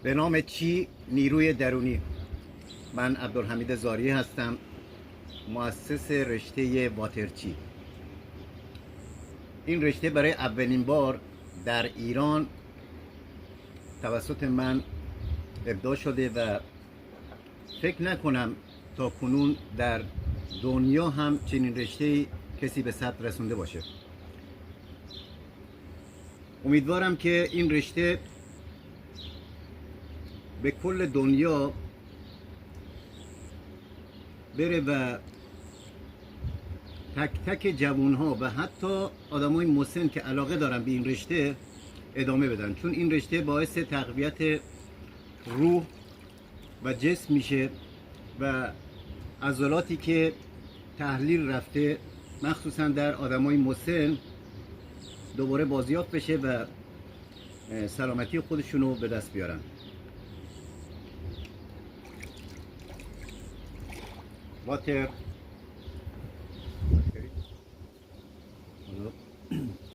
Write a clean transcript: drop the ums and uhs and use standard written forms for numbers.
به نام چی؟ نیروی درونی. من عبدالحمید زاری هستم، مؤسس رشته واترچی. این رشته برای اولین بار در ایران توسط من ابداع شده و فکر نکنم تا کنون در دنیا هم چنین رشته کسی به ثبت رسونده باشه. امیدوارم که این رشته به کل دنیا بره و تک تک جوانها و حتی آدمای مسن که علاقه دارن به این رشته ادامه بدن، چون این رشته باعث تقویت روح و جسم میشه و عضلاتی که تحلیل رفته مخصوصا در آدمای مسن دوباره بازیافت بشه و سلامتی خودشونو به دست بیارن. واتر